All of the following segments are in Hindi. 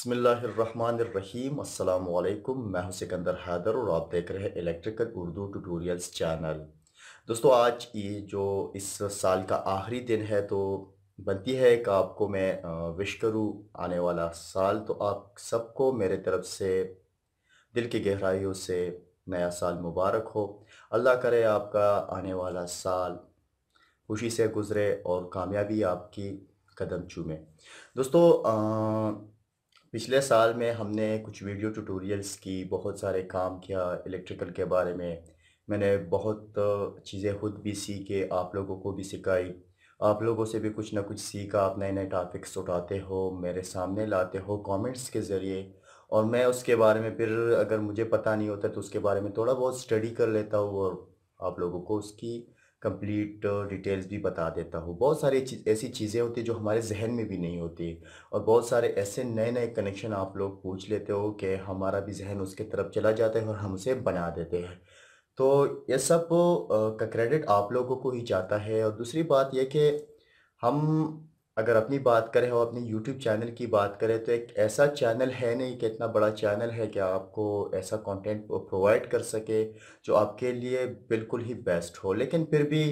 बिस्मिल्लाहिर्रहमानिर्रहीम अस्सलाम वालेकुम। मैं हूं सिकंदर हैदर और आप देख रहे हैं इलेक्ट्रिकल उर्दू ट्यूटोरियल्स चैनल। दोस्तों, आज ये जो इस साल का आखिरी दिन है तो बनती है कि आपको मैं विश करूं आने वाला साल। तो आप सबको मेरे तरफ से दिल की गहराइयों से नया साल मुबारक हो। अल्लाह करे आपका आने वाला साल खुशी से गुजरे और कामयाबी आपकी कदम चूमे। दोस्तों, पिछले साल में हमने कुछ वीडियो ट्यूटोरियल्स की, बहुत सारे काम किया इलेक्ट्रिकल के बारे में। मैंने बहुत चीज़ें खुद भी सीखे, आप लोगों को भी सिखाई। आप लोगों से भी कुछ ना कुछ सीखा। आप नए नए टॉपिक्स उठाते हो, मेरे सामने लाते हो कमेंट्स के ज़रिए, और मैं उसके बारे में फिर अगर मुझे पता नहीं होता तो उसके बारे में थोड़ा बहुत स्टडी कर लेता हूँ और आप लोगों को उसकी कंप्लीट डिटेल्स भी बता देता हूँ। बहुत सारी ऐसी चीज़ें होती हैं जो हमारे जहन में भी नहीं होती, और बहुत सारे ऐसे नए नए कनेक्शन आप लोग पूछ लेते हो कि हमारा भी जहन उसके तरफ चला जाता है और हम उसे बना देते हैं। तो ये सब का क्रेडिट आप लोगों को ही जाता है। और दूसरी बात यह कि हम अगर अपनी बात करें और अपने यूट्यूब चैनल की बात करें तो एक ऐसा चैनल है नहीं कि इतना बड़ा चैनल है कि आपको ऐसा कंटेंट प्रोवाइड कर सके जो आपके लिए बिल्कुल ही बेस्ट हो। लेकिन फिर भी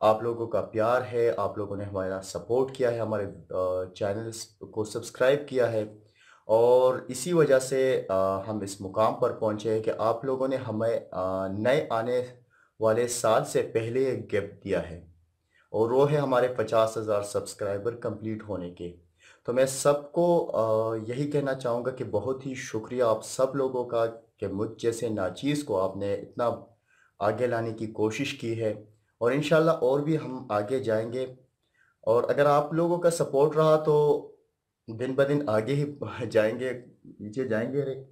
आप लोगों का प्यार है, आप लोगों ने हमारा सपोर्ट किया है, हमारे चैनल्स को सब्सक्राइब किया है, और इसी वजह से हम इस मुकाम पर पहुँचे हैं कि आप लोगों ने हमें नए आने वाले साल से पहले एक गिफ्ट दिया है, और वो है हमारे 50,000 सब्सक्राइबर कंप्लीट होने के। तो मैं सबको यही कहना चाहूँगा कि बहुत ही शुक्रिया आप सब लोगों का कि मुझ जैसे नाचीज़ को आपने इतना आगे लाने की कोशिश की है, और इंशाल्लाह और भी हम आगे जाएंगे। और अगर आप लोगों का सपोर्ट रहा तो दिन ब दिन आगे ही जाएंगे, नीचे जाएंगे रे।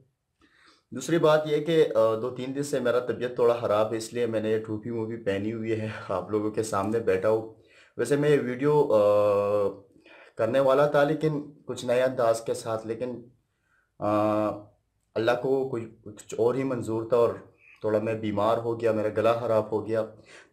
दूसरी बात ये है कि 2-3 दिन से मेरा तबीयत थोड़ा ख़राब है, इसलिए मैंने ये टोपी-वोपी पहनी हुई है, आप लोगों के सामने बैठा हूँ। वैसे मैं ये वीडियो करने वाला था लेकिन कुछ नए अंदाज़ के साथ, लेकिन अ, अल्लाह को कुछ कुछ और ही मंज़ूर था और थोड़ा मैं बीमार हो गया, मेरा गला ख़राब हो गया।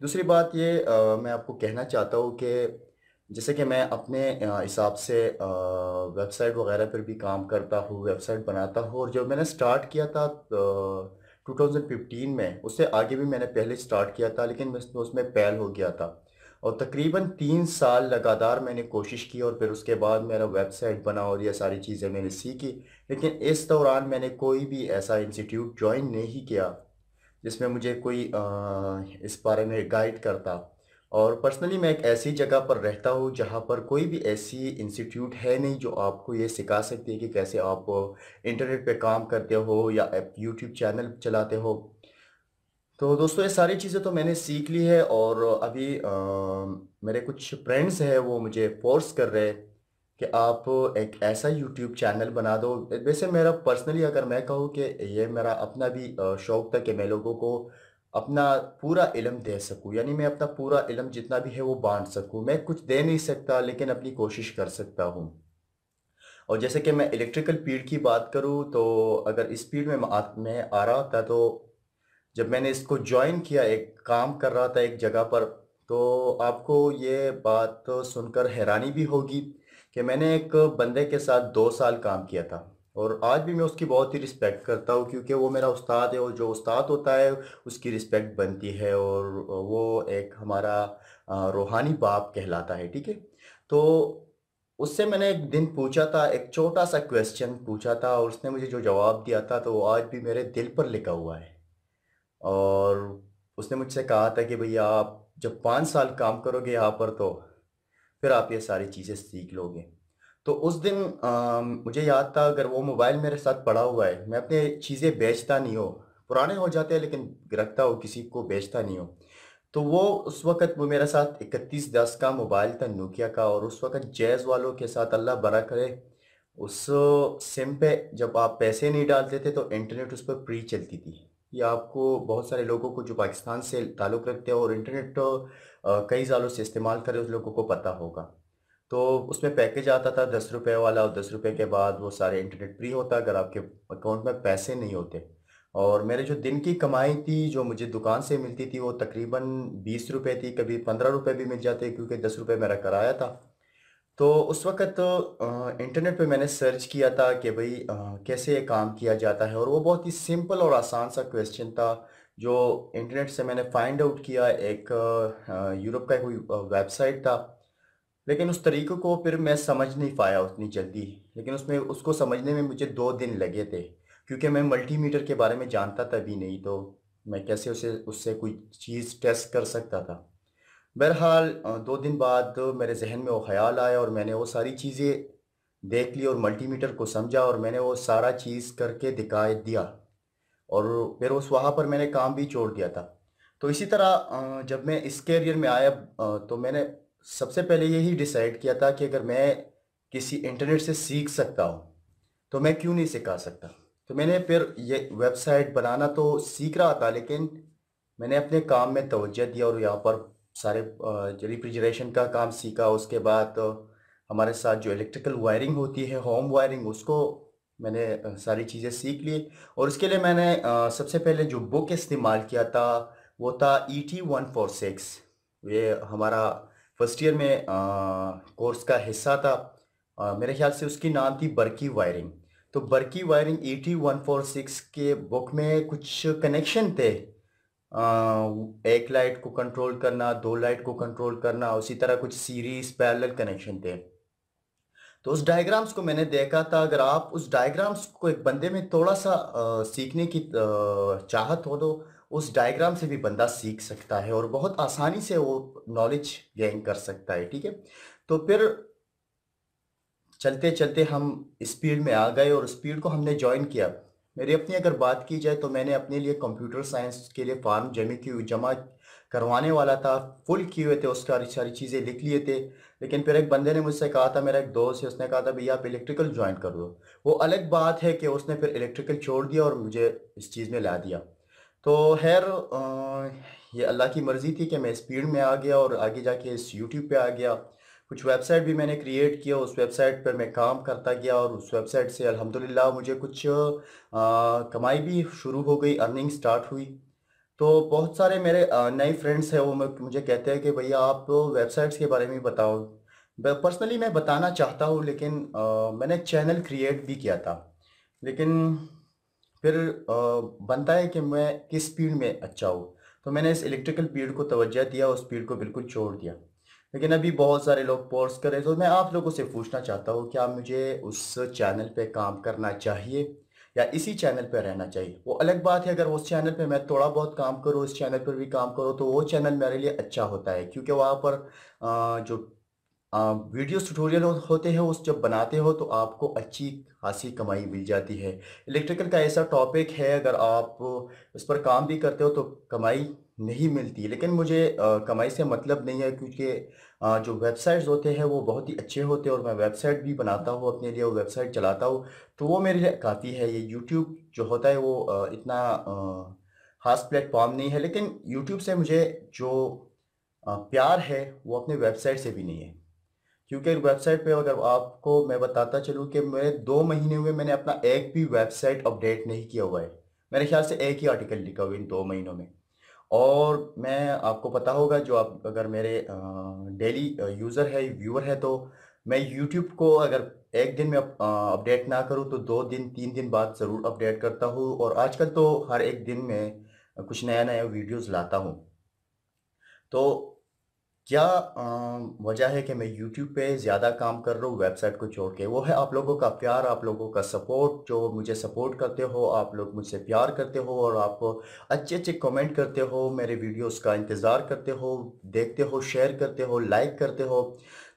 दूसरी बात ये मैं आपको कहना चाहता हूँ कि जैसे कि मैं अपने हिसाब से वेबसाइट वगैरह पर भी काम करता हूँ, वेबसाइट बनाता हूँ, और जब मैंने स्टार्ट किया था 2015 में, उससे आगे भी मैंने पहले स्टार्ट किया था लेकिन मैं उसमें फ़ेल हो गया था। और तकरीबन 3 साल लगातार मैंने कोशिश की और फिर उसके बाद मेरा वेबसाइट बना और ये सारी चीज़ें मैंने सीखी। लेकिन इस दौरान मैंने कोई भी ऐसा इंस्टीट्यूट जॉइन नहीं किया जिसमें मुझे कोई इस बारे में गाइड करता। और पर्सनली मैं एक ऐसी जगह पर रहता हूँ जहाँ पर कोई भी ऐसी इंस्टीट्यूट है नहीं जो आपको ये सिखा सकती है कि कैसे आप इंटरनेट पे काम करते हो या आप यूट्यूब चैनल चलाते हो। तो दोस्तों, ये सारी चीज़ें तो मैंने सीख ली है, और अभी मेरे कुछ फ्रेंड्स हैं वो मुझे फोर्स कर रहे हैं कि आप एक ऐसा यूट्यूब चैनल बना दो। वैसे मेरा पर्सनली अगर मैं कहूँ कि ये मेरा अपना भी शौक़ था कि मैं लोगों को अपना पूरा इल्म दे सकूँ, यानी मैं अपना पूरा इल्म जितना भी है वो बांट सकूँ। मैं कुछ दे नहीं सकता लेकिन अपनी कोशिश कर सकता हूँ। और जैसे कि मैं इलेक्ट्रिकल फील्ड की बात करूँ तो अगर इस फील्ड में मैं आ रहा था तो जब मैंने इसको जॉइन किया, एक काम कर रहा था एक जगह पर, तो आपको ये बात तो सुनकर हैरानी भी होगी कि मैंने एक बंदे के साथ 2 साल काम किया था, और आज भी मैं उसकी बहुत ही रिस्पेक्ट करता हूँ क्योंकि वो मेरा उस्ताद है, और जो उस्ताद होता है उसकी रिस्पेक्ट बनती है, और वो एक हमारा रूहानी बाप कहलाता है, ठीक है। तो उससे मैंने एक दिन पूछा था, एक छोटा सा क्वेश्चन पूछा था, और उसने मुझे जो जवाब दिया था तो वो आज भी मेरे दिल पर लिखा हुआ है। और उसने मुझसे कहा था कि भैया आप जब 5 साल काम करोगे यहाँ पर तो फिर आप ये सारी चीज़ें सीख लोगे। तो उस दिन मुझे याद था, अगर वो मोबाइल मेरे साथ पड़ा हुआ है, मैं अपनी चीज़ें बेचता नहीं हूँ, पुराने हो जाते हैं लेकिन रखता हूँ, किसी को बेचता नहीं हूँ। तो वो उस वक़्त वो मेरे साथ 3110 का मोबाइल था, नोकिया का, और उस वक़्त जैज़ वालों के साथ अल्लाह भला करे, उस सिम पे जब आप पैसे नहीं डालते थे तो इंटरनेट उस पर फ्री चलती थी। ये आपको बहुत सारे लोगों को जो पाकिस्तान से ताल्लुक़ रखते हैं और इंटरनेट कई सालों से इस्तेमाल कर रहे हैं उस लोगों को पता होगा। तो उसमें पैकेज आता था ₹10 वाला, और ₹10 के बाद वो सारे इंटरनेट फ्री होता अगर आपके अकाउंट में पैसे नहीं होते। और मेरे जो दिन की कमाई थी जो मुझे दुकान से मिलती थी वो तकरीबन ₹20 थी, कभी ₹15 भी मिल जाते क्योंकि ₹10 मेरा किराया था। तो उस वक़्त इंटरनेट पे मैंने सर्च किया था कि भई कैसे ये काम किया जाता है, और वो बहुत ही सिंपल और आसान सा क्वेश्चन था, जो इंटरनेट से मैंने फाइंड आउट किया। एक यूरोप का कोई वेबसाइट था, लेकिन उस तरीके को फिर मैं समझ नहीं पाया उतनी जल्दी। लेकिन उसमें उसको समझने में मुझे 2 दिन लगे थे, क्योंकि मैं मल्टीमीटर के बारे में जानता था भी नहीं, तो मैं कैसे उसे उससे कोई चीज़ टेस्ट कर सकता था। बहरहाल 2 दिन बाद मेरे ज़हन में वो ख़्याल आया और मैंने वो सारी चीज़ें देख ली और मल्टीमीटर को समझा, और मैंने वो सारा चीज़ करके दिखा दिया, और फिर उस वहाँ पर मैंने काम भी छोड़ दिया था। तो इसी तरह जब मैं इस करियर में आया, तो मैंने सबसे पहले यही डिसाइड किया था कि अगर मैं किसी इंटरनेट से सीख सकता हूँ, तो मैं क्यों नहीं सिखा सकता। तो मैंने फिर ये वेबसाइट बनाना तो सीख रहा था, लेकिन मैंने अपने काम में तवज्जो दिया और यहाँ पर सारे जो रेफ्रिजरेशन का काम सीखा। उसके बाद हमारे साथ जो इलेक्ट्रिकल वायरिंग होती है, होम वायरिंग, उसको मैंने सारी चीज़ें सीख ली। और उसके लिए मैंने सबसे पहले जो बुक इस्तेमाल किया था, वो था ET 146। ये हमारा फर्स्ट ईयर में कोर्स का हिस्सा था। मेरे ख्याल से उसकी नाम थी बर्की वायरिंग। तो बर्की वायरिंग ET 146 के बुक में कुछ कनेक्शन थे। एक लाइट को कंट्रोल करना, 2 लाइट को कंट्रोल करना, उसी तरह कुछ सीरीज़ पैरेलल कनेक्शन थे। तो उस डायग्राम्स को मैंने देखा था। अगर आप उस डायग्राम्स को एक बंदे में थोड़ा-सा सीखने की चाहत हो, तो उस डायग्राम से भी बंदा सीख सकता है और बहुत आसानी से वो नॉलेज गेन कर सकता है, ठीक है? तो फिर चलते-चलते हम इस फील्ड में आ गए और उस फील्ड को हमने जॉइन किया। मेरी अपनी अगर बात की जाए, तो मैंने अपने लिए कंप्यूटर साइंस के लिए फॉर्म जमा करवाने वाला था, फुल किए हुए थे, उस सारी सारी चीज़ें लिख लिए थे। लेकिन फिर एक बंदे ने मुझसे कहा था, मेरा एक दोस्त है, उसने कहा था भैया आप इलेक्ट्रिकल जॉइन कर लो। वो अलग बात है कि उसने फिर इलेक्ट्रिकल छोड़ दिया और मुझे इस चीज़ में ला दिया। तो खैर ये अल्लाह की मर्ज़ी थी कि मैं इस फील्ड में आ गया और आगे जाके इस यूट्यूब पे आ गया। कुछ वेबसाइट भी मैंने क्रिएट किया, उस वेबसाइट पर मैं काम करता गया और उस वेबसाइट से अल्हम्दुलिल्लाह मुझे कुछ कमाई भी शुरू हो गई, अर्निंग स्टार्ट हुई। तो बहुत सारे मेरे नए फ्रेंड्स हैं, वो मुझे कहते हैं कि भैया आप वेबसाइट्स के बारे में बताओ। पर्सनली मैं बताना चाहता हूँ, लेकिन मैंने चैनल क्रिएट भी किया था। लेकिन फिर बनता है कि मैं किस फील्ड में अच्छा हूँ, तो मैंने इस इलेक्ट्रिकल फील्ड को तवज्जो दिया, उस फील्ड को बिल्कुल छोड़ दिया। लेकिन अभी बहुत सारे लोग फोर्स कर रहे हैं, तो मैं आप लोगों से पूछना चाहता हूँ, क्या मुझे उस चैनल पे काम करना चाहिए या इसी चैनल पे रहना चाहिए? वो अलग बात है, अगर उस चैनल पे मैं थोड़ा बहुत काम करूँ, इस चैनल पर भी काम करूँ, तो वो चैनल मेरे लिए अच्छा होता है, क्योंकि वहाँ पर जो वीडियोस ट्यूटोरियल होते हैं, उस जब बनाते हो तो आपको अच्छी खासी कमाई मिल जाती है। इलेक्ट्रिकल का ऐसा टॉपिक है, अगर आप उस पर काम भी करते हो तो कमाई नहीं मिलती। लेकिन मुझे कमाई से मतलब नहीं है, क्योंकि जो वेबसाइट्स होते हैं वो बहुत ही अच्छे होते हैं, और मैं वेबसाइट भी बनाता हूँ अपने लिए, वो वेबसाइट चलाता हूँ, तो वो मेरे लिए काफ़ी है। ये यूट्यूब जो होता है वो इतना ख़ास प्लेटफॉर्म नहीं है, लेकिन यूट्यूब से मुझे जो प्यार है वो अपने वेबसाइट से भी नहीं है। क्योंकि वेबसाइट पे अगर आपको मैं बताता चलूँ कि मैं 2 महीने हुए, मैंने अपना एक भी वेबसाइट अपडेट नहीं किया हुआ है। मेरे ख्याल से एक ही आर्टिकल लिखा हुआ है इन 2 महीनों में। और मैं आपको पता होगा, जो आप अगर मेरे डेली यूज़र है, व्यूअर है, तो मैं यूट्यूब को अगर एक दिन में अपडेट ना करूँ, तो 2 दिन 3 दिन बाद ज़रूर अपडेट करता हूँ, और आजकल तो हर एक दिन में कुछ नया-नया वीडियोज़ लाता हूँ। तो क्या वजह है कि मैं यूट्यूब पे ज़्यादा काम कर रहा हूँ वेबसाइट को छोड़ के? वो है आप लोगों का प्यार, आप लोगों का सपोर्ट, जो मुझे सपोर्ट करते हो, आप लोग मुझसे प्यार करते हो और आप अच्छे-अच्छे कमेंट करते हो, मेरे वीडियोस का इंतज़ार करते हो, देखते हो, शेयर करते हो, लाइक करते हो।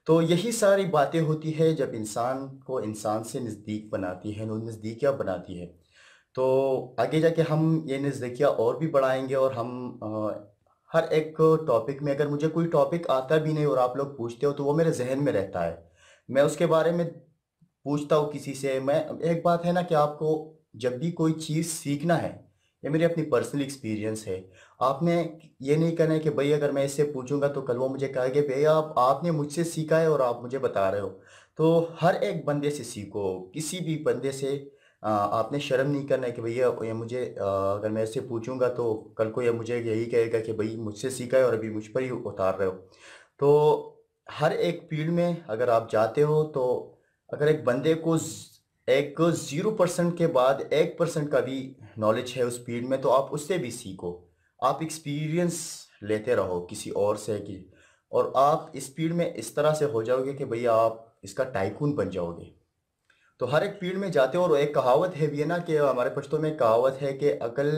तो यही सारी बातें होती है जब इंसान को इंसान से नज़दीक बनाती है, नज़दीकियाँ बनाती है। तो आगे जाके हम ये नज़दीकियाँ और भी बढ़ाएँगे, और हम हर एक टॉपिक में, अगर मुझे कोई टॉपिक आता भी नहीं और आप लोग पूछते हो, तो वो मेरे ज़हन में रहता है। मैं उसके बारे में पूछता हूँ किसी से। मैं एक बात है ना कि आपको जब भी कोई चीज़ सीखना है, ये मेरी अपनी पर्सनल एक्सपीरियंस है। आपने ये नहीं करना है कि भई अगर मैं इससे पूछूँगा तो कल वो मुझे कहेगा भैया आप आपने मुझसे सीखा है और आप मुझे बता रहे हो। तो हर एक बंदे से सीखो, किसी भी बंदे से आपने शर्म नहीं करना है कि भैया ये मुझे अगर मैं इससे पूछूँगा तो कल को ये मुझे यही कहेगा कि भई मुझसे सीखा है और अभी मुझ पर ही उतार रहे हो। तो हर एक फील्ड में अगर आप जाते हो तो अगर एक बंदे को एक 0% के बाद 1% का भी नॉलेज है उस फील्ड में तो आप उससे भी सीखो। आप एक्सपीरियंस लेते रहो किसी और से कि और आप इस फील्ड में इस तरह से हो जाओगे कि भैया आप इसका टाइकून बन जाओगे। तो हर एक फील्ड में जाते हो और एक कहावत है भी है ना कि हमारे पश्तो में कहावत है कि अकल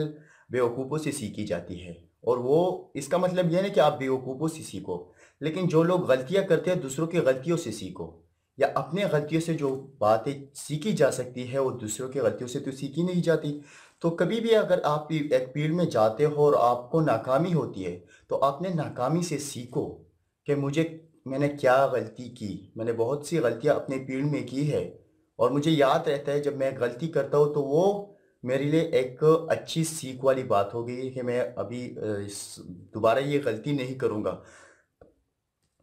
बेवकूफ़ों से सीखी जाती है। और वो इसका मतलब ये नहीं कि आप बेवकूफ़ों से सीखो, लेकिन जो लोग गलतियां करते हैं दूसरों की गलतियों से सीखो। या अपने गलतियों से जो बातें सीखी जा सकती है वो दूसरों की गलतियों से तो सीखी नहीं जाती। तो कभी भी अगर आप एक फील्ड में जाते हो और आपको नाकामी होती है तो आपने नाकामी से सीखो कि मैंने क्या गलती की। मैंने बहुत सी गलतियां अपने फील्ड में की है और मुझे याद रहता है जब मैं गलती करता हूँ तो वो मेरे लिए एक अच्छी सीख वाली बात हो गई कि मैं अभी दोबारा ये गलती नहीं करूँगा।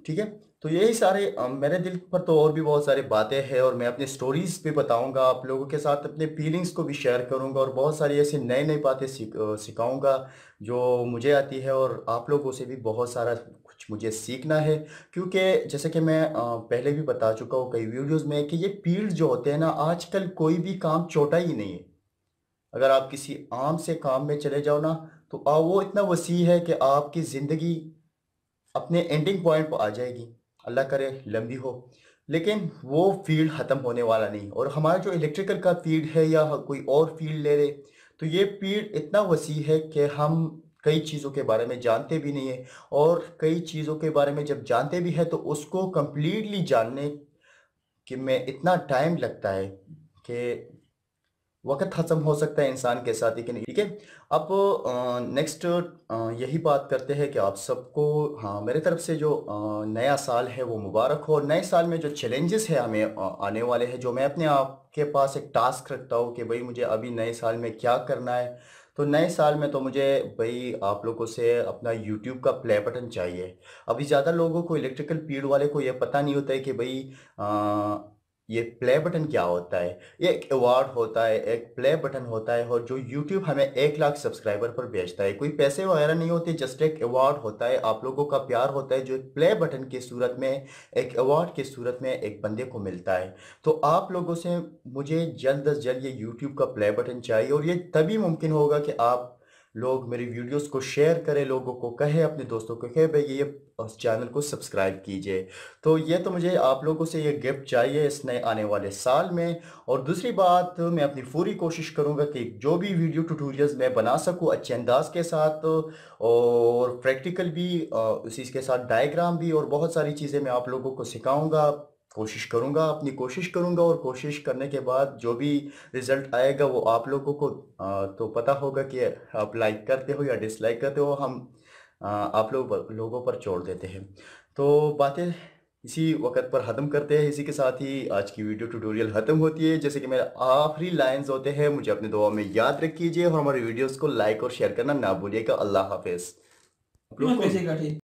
ठीक है। तो यही सारे मेरे दिल पर तो और भी बहुत सारी बातें हैं और मैं अपनी स्टोरीज भी बताऊंगा आप लोगों के साथ, अपने फीलिंग्स को भी शेयर करूंगा और बहुत सारी ऐसी नई नई बातें सिखाऊंगा जो मुझे आती है और आप लोगों से भी बहुत सारा कुछ मुझे सीखना है। क्योंकि जैसे कि मैं पहले भी बता चुका हूँ कई वीडियोस में कि ये फील्ड जो होते हैं ना आजकल कोई भी काम छोटा ही नहीं है। अगर आप किसी आम से काम में चले जाओ ना तो वो इतना वसी है कि आपकी ज़िंदगी अपने एंडिंग पॉइंट पर आ जाएगी, अल्लाह करे लंबी हो। लेकिन वो फील्ड ख़त्म होने वाला नहीं। और हमारा जो इलेक्ट्रिकल का फील्ड है या कोई और फील्ड ले ले तो ये फील्ड इतना वसी है कि हम कई चीज़ों के बारे में जानते भी नहीं है। और कई चीज़ों के बारे में जब जानते भी हैं तो उसको कंप्लीटली जानने कि में इतना टाइम लगता है कि वक्त ख़त्म हो सकता है इंसान के साथ, लेकिन ठीक है। अब नेक्स्ट यही बात करते हैं कि आप सबको, हाँ, मेरे तरफ से जो नया साल है वो मुबारक हो। और नए साल में जो चैलेंजेस है हमें आने वाले हैं, जो मैं अपने आप के पास एक टास्क रखता हूँ कि भाई मुझे अभी नए साल में क्या करना है। तो नए साल में तो मुझे भाई आप लोगों से अपना यूट्यूब का प्ले बटन चाहिए। अभी ज़्यादा लोगों को इलेक्ट्रिकल फील्ड वाले को ये पता नहीं होता है कि भाई ये प्ले बटन क्या होता है। ये एक अवार्ड होता है, एक प्ले बटन होता है और जो यूट्यूब हमें 1 लाख सब्सक्राइबर पर भेजता है। कोई पैसे वगैरह नहीं होते, जस्ट एक अवार्ड होता है, आप लोगों का प्यार होता है जो एक प्ले बटन की सूरत में, एक अवार्ड की सूरत में एक बंदे को मिलता है। तो आप लोगों से मुझे जल्द अज जल्द ये यूट्यूब का प्ले बटन चाहिए और ये तभी मुमकिन होगा कि आप लोग मेरी वीडियोस को शेयर करें, लोगों को कहें, अपने दोस्तों को कहें भाई ये उस चैनल को सब्सक्राइब कीजिए। तो ये तो मुझे आप लोगों से ये गिफ्ट चाहिए इस नए आने वाले साल में। और दूसरी बात, मैं अपनी पूरी कोशिश करूंगा कि जो भी वीडियो ट्यूटोरियल्स मैं बना सकूं अच्छे अंदाज के साथ और प्रैक्टिकल भी, उसी के साथ डायग्राम भी और बहुत सारी चीज़ें मैं आप लोगों को सिखाऊंगा। कोशिश करूंगा, अपनी कोशिश करूंगा और कोशिश करने के बाद जो भी रिजल्ट आएगा वो आप लोगों को तो पता होगा कि आप लाइक करते हो या डिसलाइक करते हो। हम आप लोगों पर छोड़ देते हैं। तो बातें इसी वक्त पर ख़त्म करते हैं। इसी के साथ ही आज की वीडियो ट्यूटोरियल ख़त्म होती है। जैसे कि मेरे आखिरी लाइंस होते हैं, मुझे अपने दुआ में याद रखिए और हमारे वीडियोस को लाइक और शेयर करना ना भूलिएगा। अल्लाह हाफिज़। आप लोग को